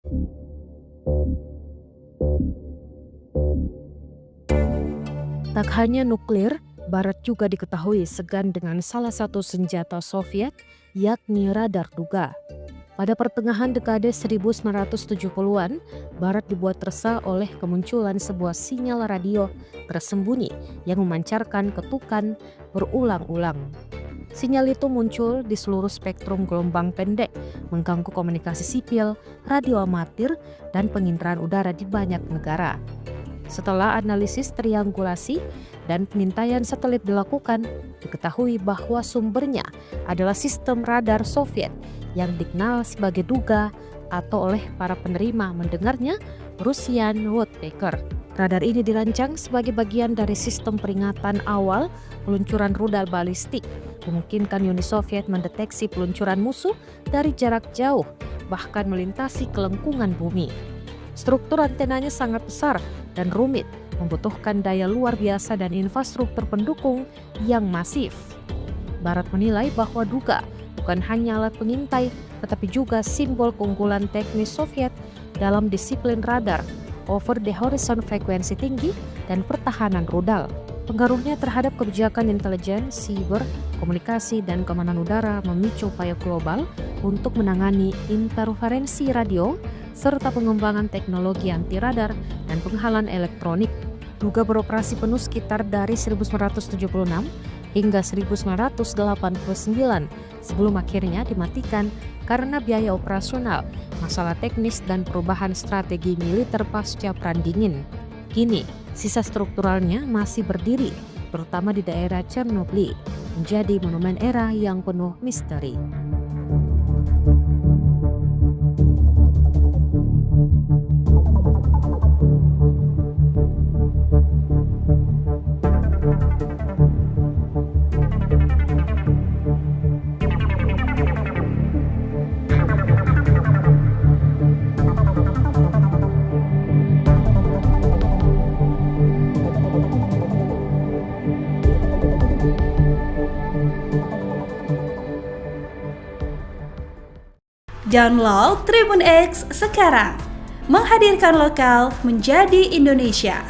Tak hanya nuklir, Barat juga diketahui segan dengan salah satu senjata Soviet, yakni radar duga. Pada pertengahan dekade 1970-an, Barat dibuat resah oleh kemunculan sebuah sinyal radio tersembunyi yang memancarkan ketukan berulang-ulang. Sinyal itu muncul di seluruh spektrum gelombang pendek, mengganggu komunikasi sipil, radio amatir, dan penginderaan udara di banyak negara. Setelah analisis triangulasi dan pengintaian satelit dilakukan, diketahui bahwa sumbernya adalah sistem radar Soviet yang dikenal sebagai Duga atau oleh para penerima mendengarnya Russian Woodpecker. Radar ini dirancang sebagai bagian dari sistem peringatan awal peluncuran rudal balistik, memungkinkan Uni Soviet mendeteksi peluncuran musuh dari jarak jauh, bahkan melintasi kelengkungan bumi. Struktur antenanya sangat besar dan rumit, membutuhkan daya luar biasa dan infrastruktur pendukung yang masif. Barat menilai bahwa Duga bukan hanya alat pengintai, tetapi juga simbol keunggulan teknis Soviet dalam disiplin radar, over the horizon frekuensi tinggi, dan pertahanan rudal. Pengaruhnya terhadap kebijakan intelijen, siber, komunikasi, dan keamanan udara memicu upaya global untuk menangani interferensi radio, serta pengembangan teknologi anti-radar dan penghalang elektronik. Duga beroperasi penuh sekitar dari 1976 hingga 1989 sebelum akhirnya dimatikan karena biaya operasional, masalah teknis, dan perubahan strategi militer pasca Perang Dingin. Kini, sisa strukturalnya masih berdiri, terutama di daerah Chernobyl, menjadi monumen era yang penuh misteri. Download Tribun X sekarang, menghadirkan lokal menjadi Indonesia.